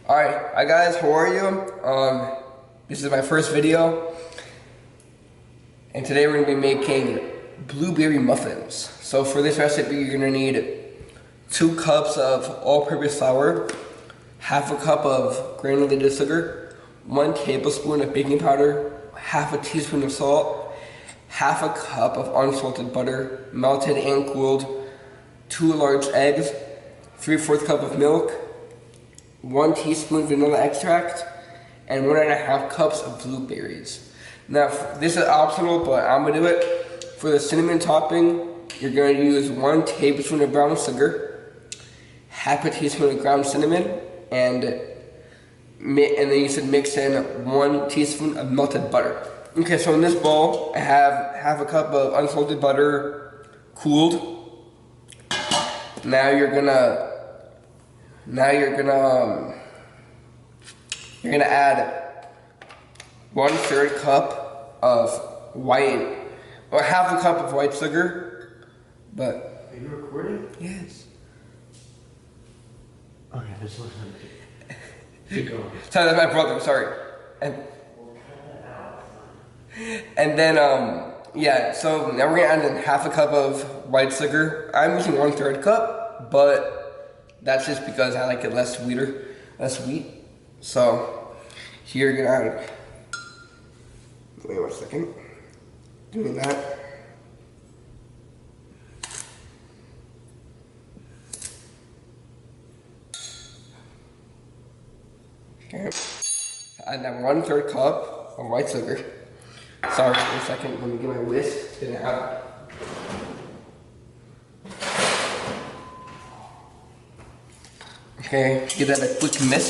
Alright, hi guys, how are you? This is my first video, and today we're going to be making blueberry muffins. So for this recipe, you're going to need 2 cups of all-purpose flour, half a cup of granulated sugar, 1 tablespoon of baking powder, half a teaspoon of salt, half a cup of unsalted butter, melted and cooled, 2 large eggs, 3/4 cup of milk, 1 teaspoon vanilla extract, and 1.5 cups of blueberries. Now, this is optional, but I'm gonna do it. For the cinnamon topping, you're gonna use 1 tablespoon of brown sugar, half a teaspoon of ground cinnamon, and then you should mix in 1 teaspoon of melted butter. Okay, so in this bowl, I have half a cup of unsalted butter cooled. Now you're gonna add 1/3 cup of half a cup of white sugar. But are you recording? Yes. Okay, just listen. Keep going. Sorry, that's my brother. Sorry. And then yeah. So now we're gonna add in half a cup of white sugar. I'm using 1/3 cup, but that's just because I like it less sweet. So here you're gonna add, wait 1 second, doing that. Okay, add that 1/3 cup of white sugar. Sorry, 1 second, let me get my whisk. Didn't have it. Okay, give that a quick mix.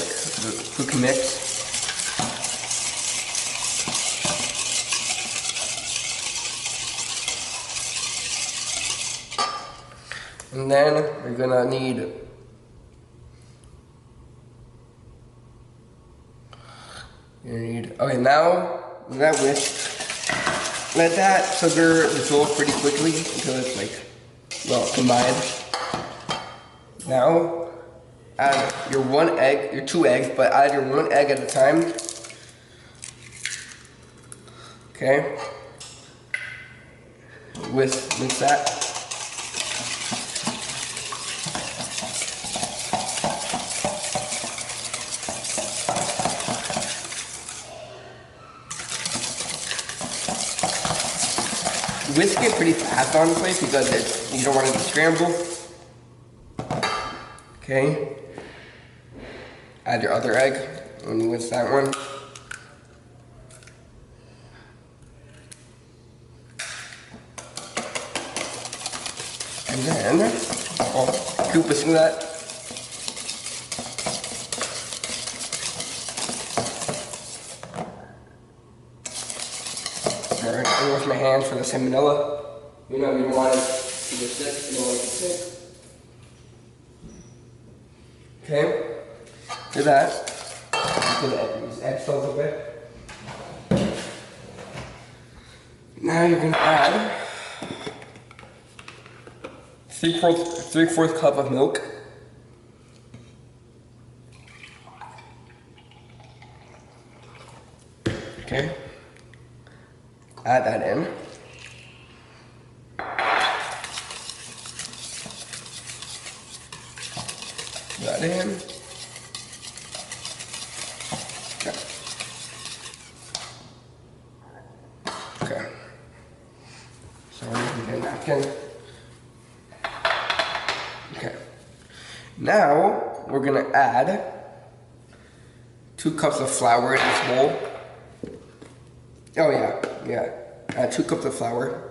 And then we're gonna need okay, now with that whisk, let that sugar dissolve pretty quickly until it's like, well, combined. Now add your 2 eggs, but add your 1 egg at a time. Okay. Mix that. Whisk it pretty fast, honestly, because you don't want it to scramble. Okay. Add your other egg when you whisk that one. And then I'll keep whisking that. Alright, I wash my hands for the salmonella. You know, you don't want it to get sick. You don't want it to get sick. Okay. Do that. These egg shells a bit. Now you're gonna add 3/4 cup of milk. Okay. Add that in. That in. Okay. Sorry, get a napkin. Okay. Now we're gonna add 2 cups of flour in this bowl. Oh yeah. Add 2 cups of flour.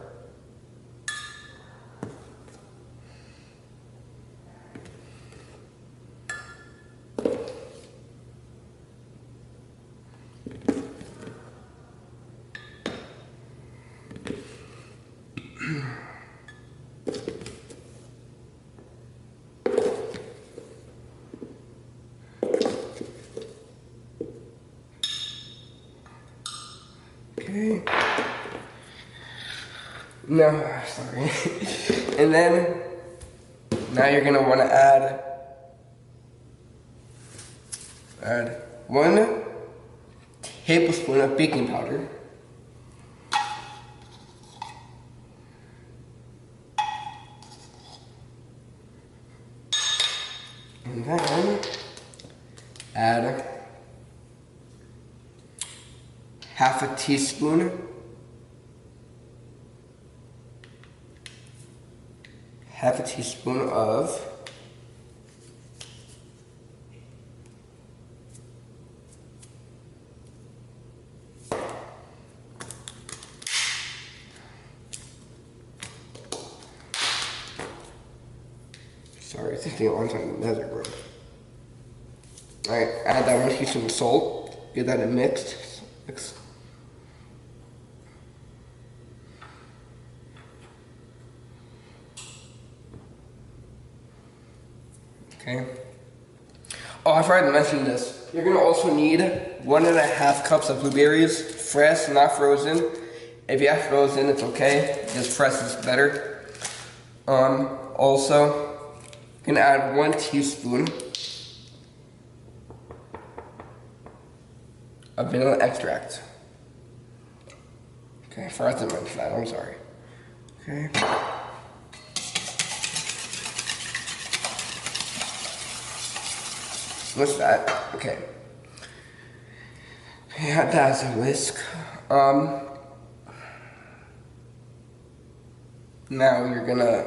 Okay. No, sorry. And then, now you're gonna wanna add Add 1 tablespoon of baking powder. And then add half a teaspoon of sorry, it's taking a long time. That's it, bro. Alright, add that 1 teaspoon of salt. Get that mixed. Mix. Okay. Oh, I forgot to mention this. You're gonna also need 1.5 cups of blueberries, fresh, not frozen. If you have frozen, it's okay. Just fresh is better. Also, you're gonna add 1 teaspoon of vanilla extract. Okay, I forgot to mention that. I'm sorry. Okay. What's that? Okay. Add that as a whisk. Now you're gonna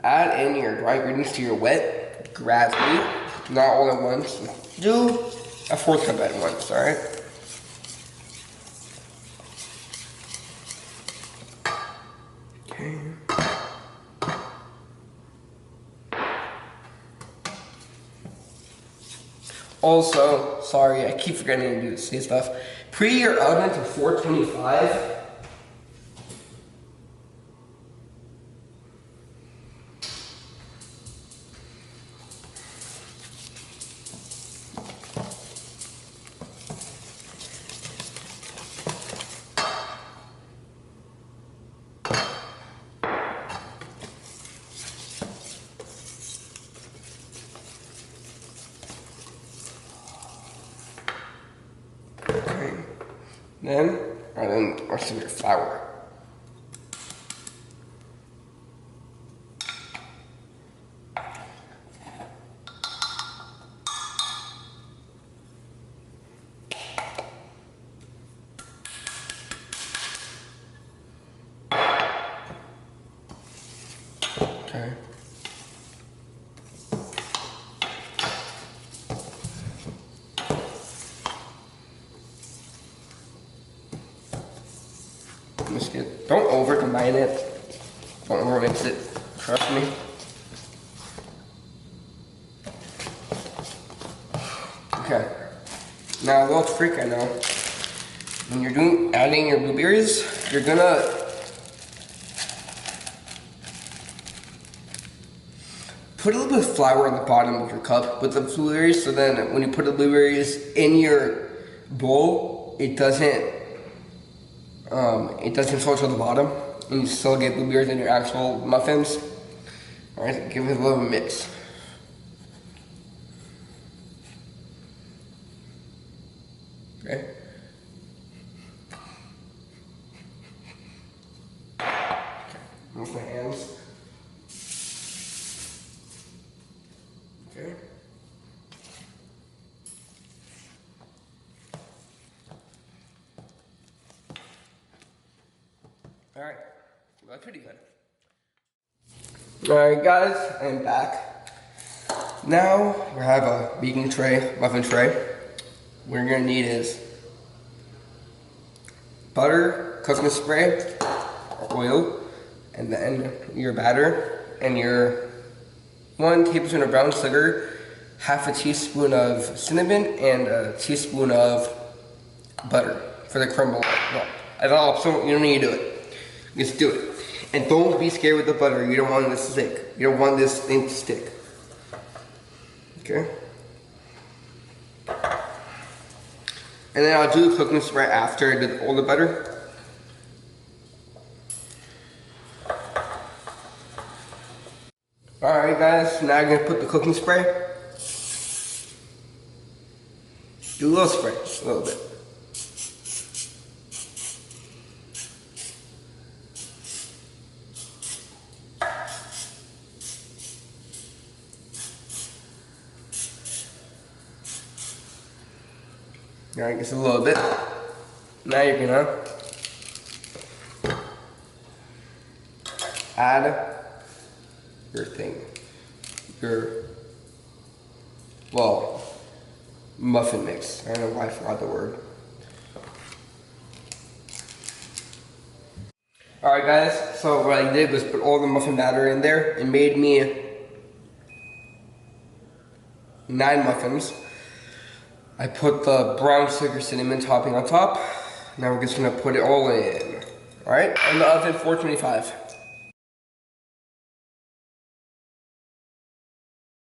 add in your dry ingredients to your wet gradually, not all at once. Do a 4th cup at once, alright? Okay. Also, sorry, I keep forgetting to do the same stuff. Preheat your oven to 425. Then add in the rest of your flour. Okay. Don't over combine it. Don't over mix it. Trust me. Okay. Now a little trick I know. When you're adding your blueberries, you're gonna put a little bit of flour on the bottom of your cup with the blueberries, so then when you put the blueberries in your bowl, it doesn't fall to the bottom, and you still get blueberries in your actual muffins. Alright, give it a little mix. Okay. Move my hands. Okay. Alright, well, that's pretty good. Alright guys, I'm back. Now we have a baking tray, muffin tray. What you're gonna need is butter, cooking spray, oil, and then your batter, and your 1 tablespoon of brown sugar, half a teaspoon of cinnamon, and a teaspoon of butter for the crumble. No, at all, so you don't need to do it. Just do it. And don't be scared with the butter. You don't want this to stick. You don't want this thing to stick. Okay? And then I'll do the cooking spray after I did all the butter. Alright guys, now I'm going to put the cooking spray. Do a little spray, just a little bit. Alright, just a little bit. Now you're gonna add your thing. Well, muffin mix. I don't know why I forgot the word. Alright guys, so what I did was put all the muffin batter in there. It made me 9 muffins. I put the brown sugar cinnamon topping on top. Now we're just gonna put it all in. Alright, in the oven, 425.